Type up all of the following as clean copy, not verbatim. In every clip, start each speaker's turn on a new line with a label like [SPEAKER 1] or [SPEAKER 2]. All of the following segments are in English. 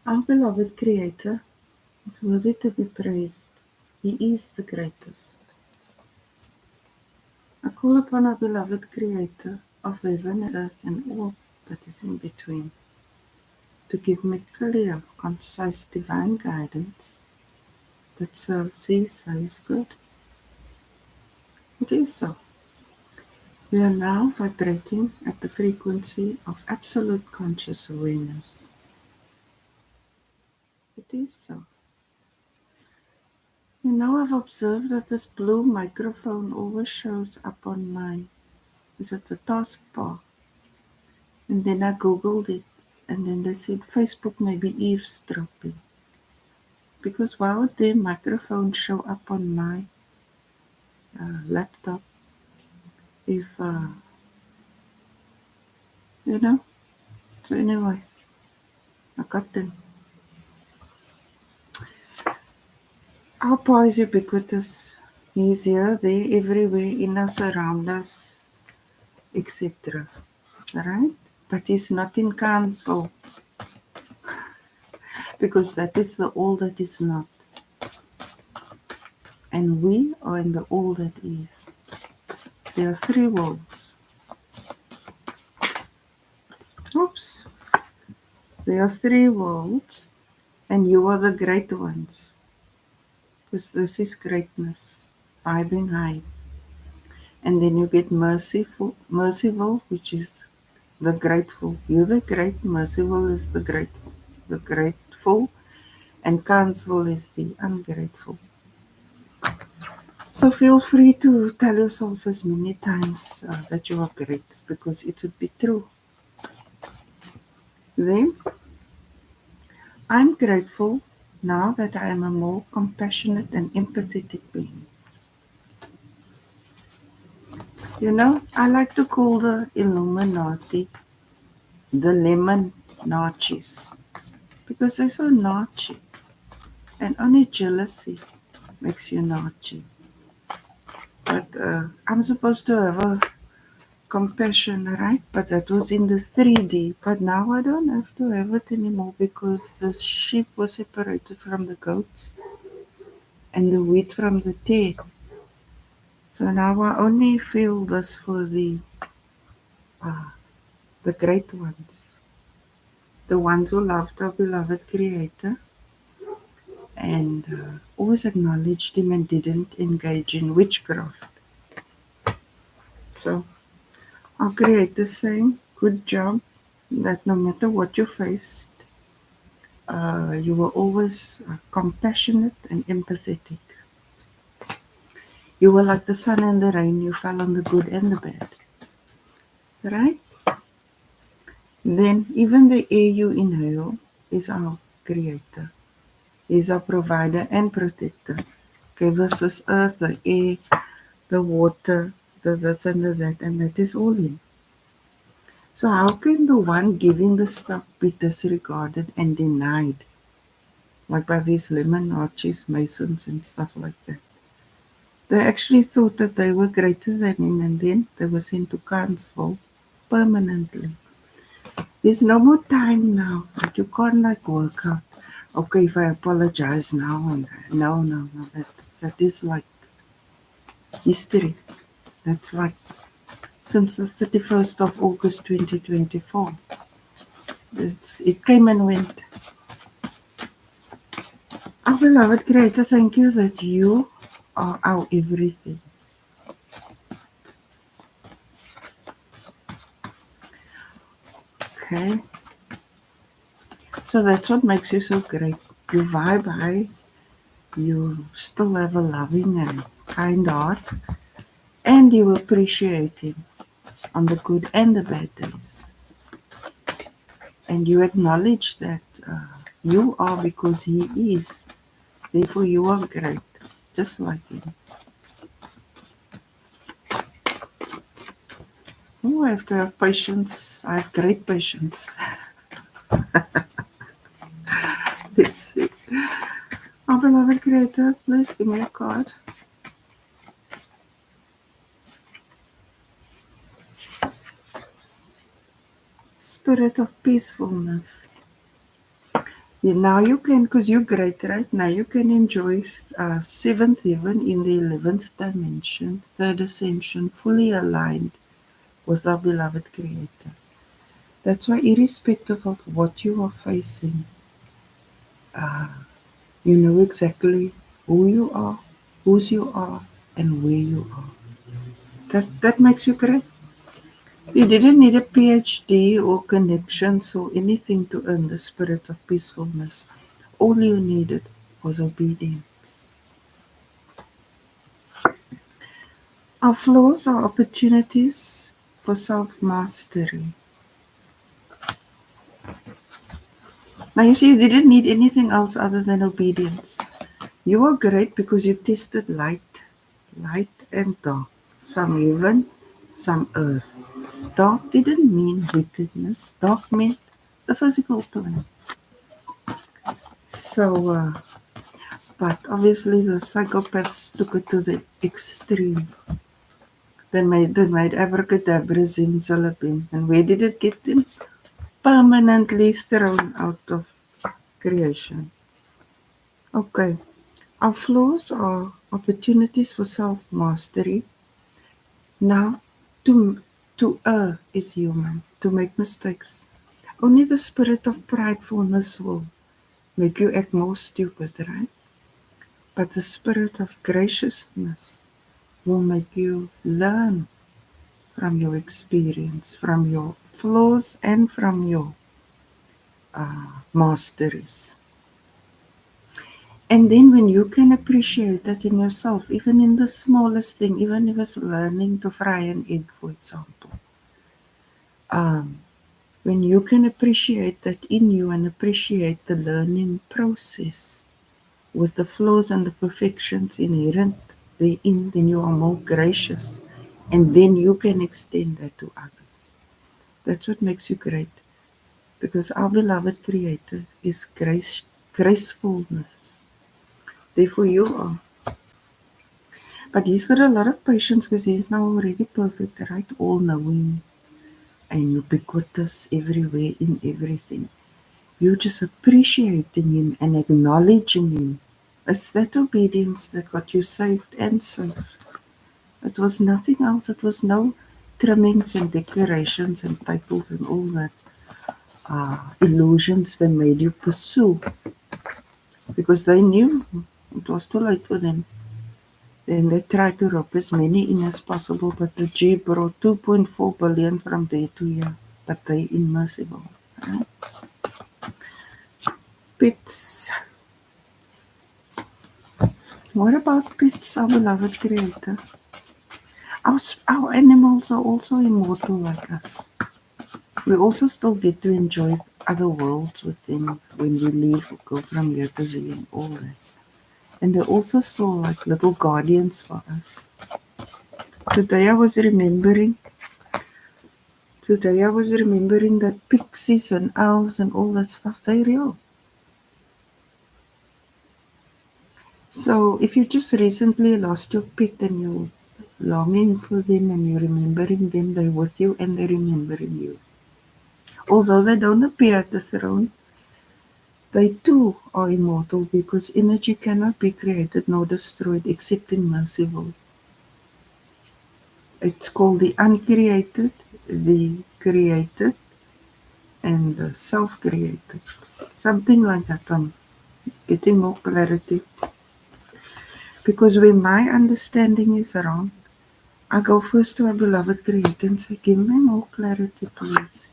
[SPEAKER 1] Our beloved Creator is worthy to be praised. He is the greatest. I call upon our beloved Creator of heaven and earth and all that is in between to give me clear, concise, divine guidance that serves His highest good. It is so. We are now vibrating at the frequency of absolute conscious awareness. It is so. I've observed that this blue microphone always shows up on my, is it the taskbar? And then I googled it, and then they said Facebook may be eavesdropping. Because why would their microphone show up on my laptop if, you know? So anyway, I got them. Abba is ubiquitous. He's here, there, everywhere, in us, around us, etc. Right? But he's not in council, because that is the all that is not. And we are in the all that is. There are three worlds. Oops. There are three worlds, and you are the great ones. Because this is greatness, vibing high. And then you get merciful, which is the grateful. You're the great, merciful is the grateful, and counsel is the ungrateful. So feel free to tell yourself as many times that you are great, because it would be true. Then, I'm grateful now that I am a more compassionate and empathetic being. I like to call the Illuminati the lemon Nazis, because they're so Nazi, and only jealousy makes you Nazi. But I'm supposed to have a compassion, right? But that was in the 3D. But now I don't have to have it anymore, because the sheep was separated from the goats and the wheat from the tare. So now I only feel this for the great ones, the ones who loved our beloved Creator and always acknowledged Him and didn't engage in witchcraft. So our Creator saying, good job, that no matter what you faced, you were always compassionate and empathetic. You were like the sun and the rain, you fell on the good and the bad. Right? Then even the air you inhale is our Creator. He's our provider and protector. Gave us this earth, the air, the water, the this and the that, and that is all Him. So how can the one giving the stuff be disregarded and denied? Like by these lemon arches, masons and stuff like that. They actually thought that they were greater than Him, and then they were sent to council permanently. There's no more time now. Like you can't work out. Okay, if I apologize now, and no. That is like history. That's like since the 31st of August 2024. It came and went. Our beloved Creator, thank you that you are our everything. Okay. So that's what makes you so great. You vibe high, you still have a loving and kind heart, and you appreciate Him on the good and the bad days. And you acknowledge that you are because He is. Therefore, you are great, just like Him. Oh, I have to have patience. I have great patience. Let's see. Our beloved Creator, please give me a card. Spirit of peacefulness. Now you can, because you're great, right? Now you can enjoy seventh heaven in the 11th dimension, third ascension, fully aligned with our beloved Creator. That's why, irrespective of what you are facing, you know exactly who you are, whose you are, and where you are. That makes you great. You didn't need a PhD or connections or anything to earn the spirit of peacefulness. All you needed was obedience. Our flaws are opportunities for self mastery. Now, you see, you didn't need anything else other than obedience. You are great because you tested light and dark, some heaven, some earth. Dark didn't mean wickedness, dark meant the physical plane. So, but obviously the psychopaths took it to the extreme. They made abracadabra zimzalabim. And where did it get them? Permanently thrown out of creation. Okay. Our flaws are opportunities for self-mastery. Now, to err is human, to make mistakes. Only the spirit of pridefulness will make you act more stupid, right? But the spirit of graciousness will make you learn from your experience, from your flaws, and from your masteries. And then when you can appreciate that in yourself, even in the smallest thing, even if it's learning to fry an egg, for example, um, when you can appreciate that in you and appreciate the learning process with the flaws and the perfections inherent therein, then you are more gracious. And then you can extend that to others. That's what makes you great. Because our beloved Creator is gracefulness. Therefore, you are. But He's got a lot of patience because He's now already perfect, right? All knowing and ubiquitous everywhere in everything. You just appreciating Him and acknowledging Him. It's that obedience that got you saved and safe. It was nothing else. It was no trimmings and decorations and titles and all that illusions they made you pursue because they knew it was too late for them. Then they tried to rob as many in as possible, but the G brought 2.4 billion from there to here. But they immersible. Right? Pets. What about pets, our beloved Creator? Our animals are also immortal like us. We also still get to enjoy other worlds with them when we leave or go from here to there and all that. And they're also still like little guardians for us. Today I was remembering that pixies and owls and all that stuff, they're real. So if you just recently lost your pet and you're longing for them and you're remembering them, they're with you and they're remembering you. Although they don't appear at the throne, they too are immortal because energy cannot be created nor destroyed except in merciful. It's called the uncreated, the created, and the self-created. Something like that. I'm getting more clarity. Because when my understanding is wrong, I go first to our beloved Creator and say, give me more clarity, please,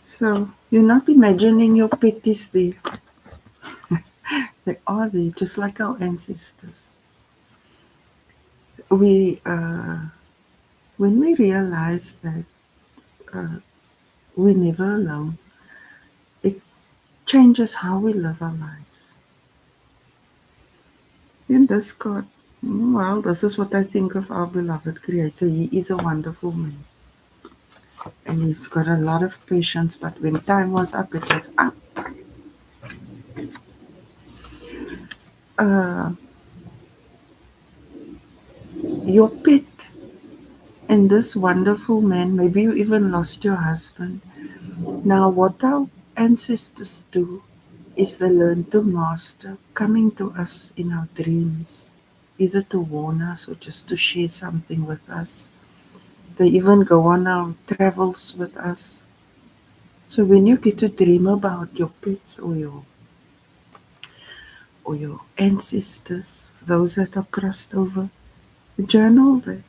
[SPEAKER 1] So you're not imagining your pet is there. They are there, just like our ancestors. When we realize that we're never alone, it changes how we live our lives. In this God, well, this is what I think of our beloved Creator. He is a wonderful man. And he's got a lot of patience, but when time was up, it was up. Uh, your pet and this wonderful man, maybe you even lost your husband, Now, what our ancestors do is they learn to master coming to us in our dreams, either to warn us or just to share something with us. They even go on our travels with us. So when you get to dream about your pets or your ancestors, those that are crossed over, journal that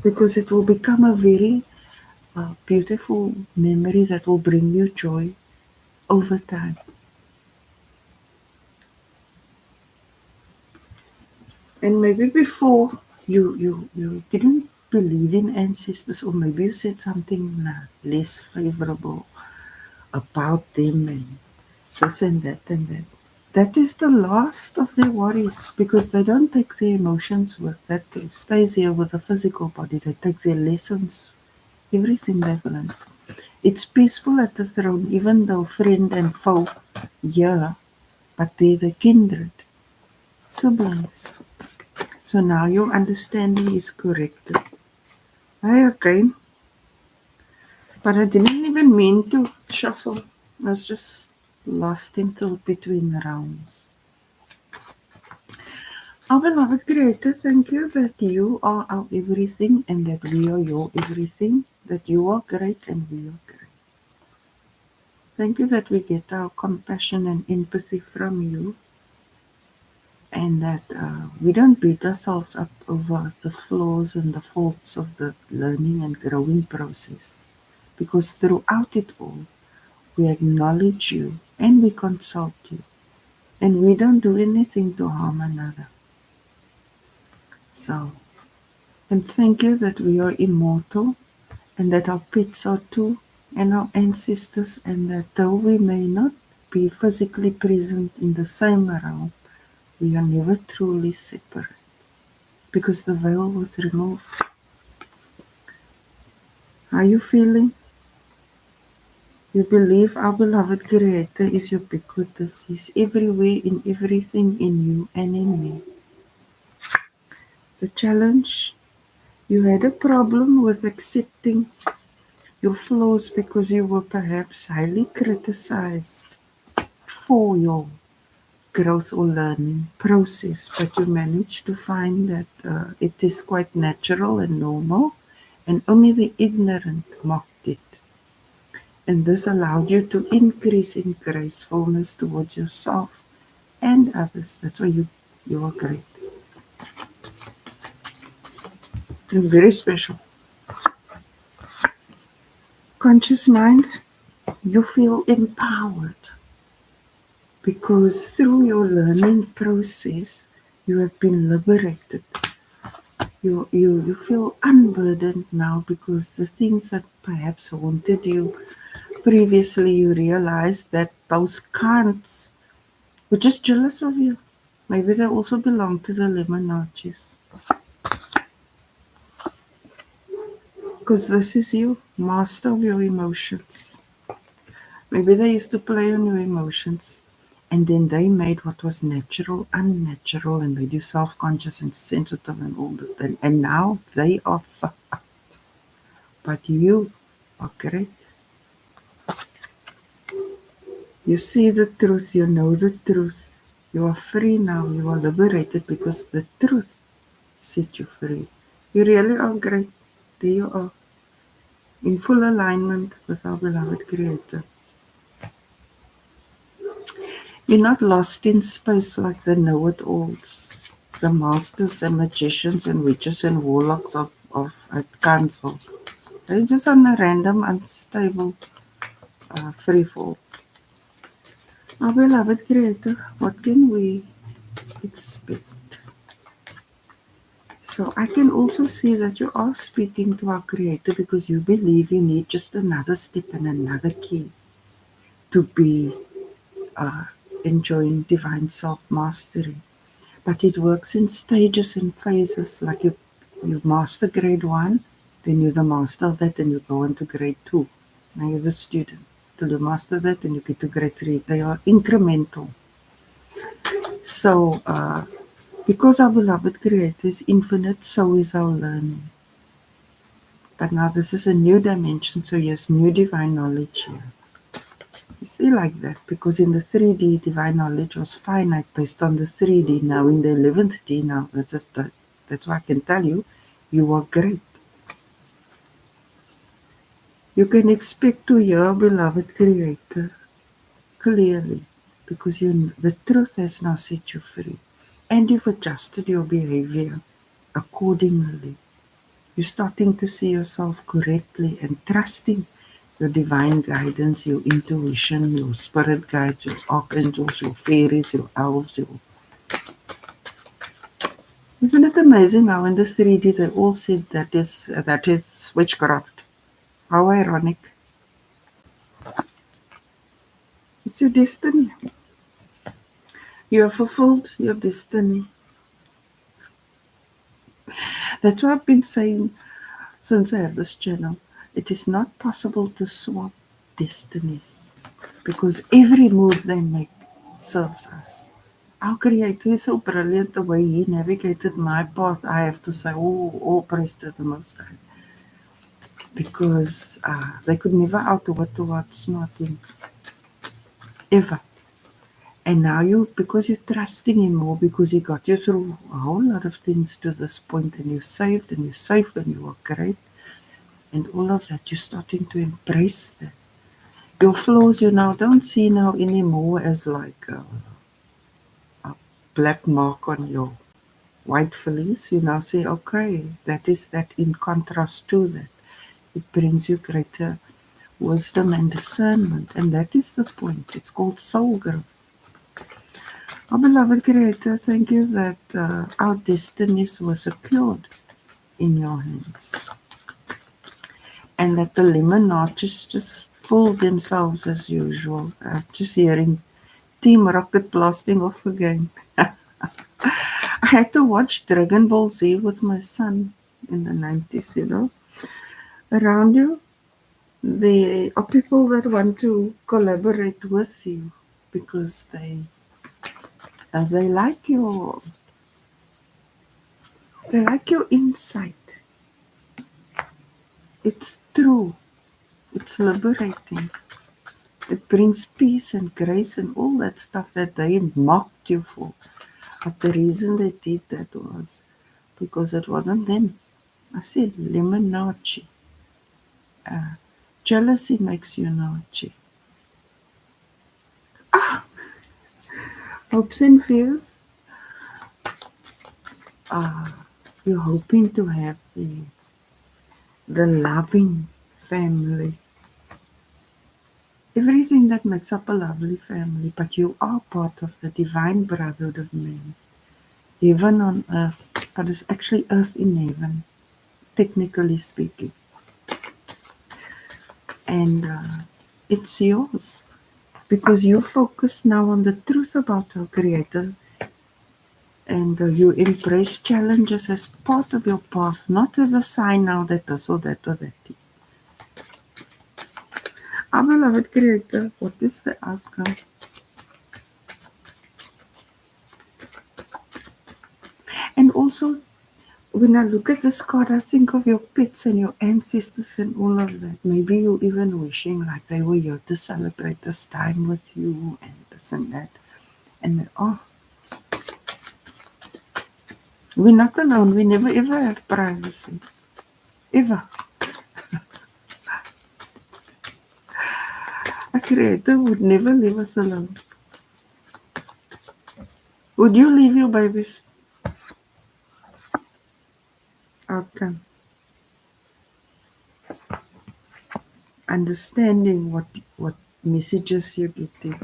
[SPEAKER 1] because it will become a very beautiful memory that will bring you joy over time. And maybe before you didn't believe in ancestors, or maybe you said something less favorable about them and this and that and that. That is the last of their worries because they don't take their emotions with that stays here with the physical body. They take their lessons, everything they've learned. It's peaceful at the throne, even though friend and foe, yeah, but they're the kindred, siblings. So now your understanding is corrected. I again, but I didn't even mean to shuffle. I was just lost in thought between the realms. Our beloved Creator, thank you that you are our everything and that we are your everything, that you are great and we are great. Thank you that we get our compassion and empathy from you and that we don't beat ourselves up over the flaws and the faults of the learning and growing process. Because throughout it all, we acknowledge you and we consult you, and we don't do anything to harm another. So, and thank you that we are immortal and that our pets are too, and our ancestors, and that though we may not be physically present in the same realm, we are never truly separate because the veil was removed. Are you feeling? You believe our beloved Creator is ubiquitous. He's everywhere in everything in you and in me. The challenge, you had a problem with accepting your flaws because you were perhaps highly criticized for your growth or learning process, but you managed to find that it is quite natural and normal, and only the ignorant mocked it. And this allowed you to increase in gracefulness towards yourself and others. That's why you are great. You're very special. Conscious mind, you feel empowered because through your learning process, you have been liberated. You feel unburdened now because the things that perhaps haunted you previously, you realized that those can'ts were just jealous of you. Maybe they also belong to the lemon arches. Because this is you, master of your emotions. Maybe they used to play on your emotions and then they made what was natural unnatural and made you self-conscious and sensitive and all this. And now they are fucked. But you are great. You see the truth, you know the truth. You are free now, you are liberated because the truth set you free. You really are great. There you are, in full alignment with our beloved Creator. You're not lost in space like the know-it-alls, the masters and magicians and witches and warlocks of at Kansville. They're just on a random, unstable free fall. Our beloved Creator, what can we expect? So I can also see that you are speaking to our Creator because you believe you need just another step and another key to be uh, enjoying divine self-mastery. But it works in stages and phases, like you master grade 1, then you're the master of that, and you go on to grade 2. Now you're the student. Till you master that, and you get to grade 3. They are incremental. So, because our beloved Creator is infinite, so is our learning. But now this is a new dimension, so yes, new divine knowledge here. You see, like that, because in the 3D, divine knowledge was finite based on the 3D. Now in the 11th D, now that's why I can tell you, you are great. You can expect to hear, beloved Creator, clearly, because the truth has now set you free, and you've adjusted your behavior accordingly. You're starting to see yourself correctly and trusting your divine guidance, your intuition, your spirit guides, your archangels, your fairies, your elves. Isn't it amazing how in the 3D they all said that is witchcraft? How ironic. It's your destiny. You have fulfilled your destiny. That's what I've been saying since I have this channel. It is not possible to swap destinies because every move they make serves us. Our Creator is so brilliant the way He navigated my path. I have to say, oh, all praise to the Most High. Because they could never outsmart Him. Ever. And now because you're trusting Him more, because He got you through a whole lot of things to this point, and you're saved and you're safe and you are great, and all of that, you're starting to embrace that. Your flaws you now don't see now anymore as like a black mark on your white fleece. You now say, okay, that is that in contrast to that. It brings you greater wisdom and discernment, and that is the point. It's called soul growth. Our beloved Creator, thank you that our destinies were secured in your hands, and that the lemon arches just fold themselves as usual. Just hearing Team Rocket blasting off again. I had to watch Dragon Ball Z with my son in the 90s, Around you, there are people that want to collaborate with you because they like your insight. It's true. It's liberating. It brings peace and grace and all that stuff that they mocked you for. But the reason they did that was because it wasn't them. I said limonarchy. Jealousy makes you naughty. Hopes and fears. You're hoping to have the loving family. Everything that makes up a lovely family, but you are part of the divine brotherhood of men. Heaven on earth, but it's actually earth in heaven, technically speaking. And it's yours because you focus now on the truth about our Creator, and you embrace challenges as part of your path, not as a sign now that this or that or that. Our beloved Creator, what is the outcome? And also, when I look at this card, I think of your pets and your ancestors and all of that. Maybe you're even wishing like they were here to celebrate this time with you and this and that. And we're not alone. We never ever have privacy. Ever. A Creator would never leave us alone. Would you leave your babies? Outcome. Understanding what messages you're getting.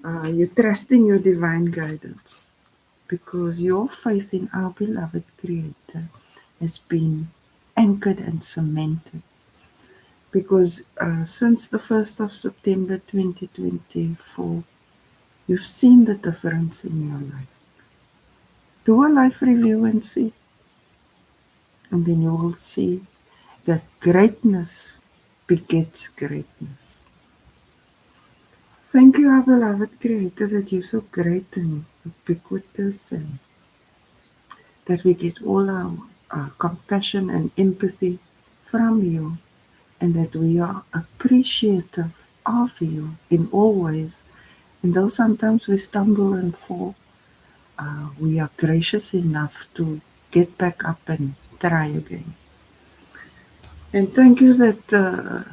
[SPEAKER 1] You're trusting your divine guidance because your faith in our beloved Creator has been anchored and cemented. Because since the 1st of September 2024, you've seen the difference in your life. Do a life review and see. And then you will see that greatness begets greatness. Thank you, our beloved Creator, that you're so great and ubiquitous, and that we get all our compassion and empathy from you, and that we are appreciative of you in all ways. And though sometimes we stumble and fall, we are gracious enough to get back up and try again. And thank you that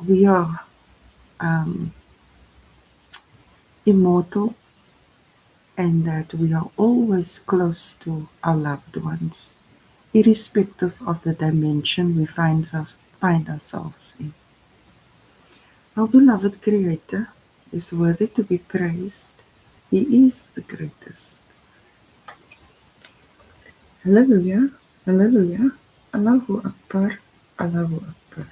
[SPEAKER 1] we are um, immortal and that we are always close to our loved ones, irrespective of the dimension we find ourselves in. Our beloved Creator is worthy to be praised. He is the greatest. Hallelujah, Hallelujah, Allahu Akbar, Allahu Akbar.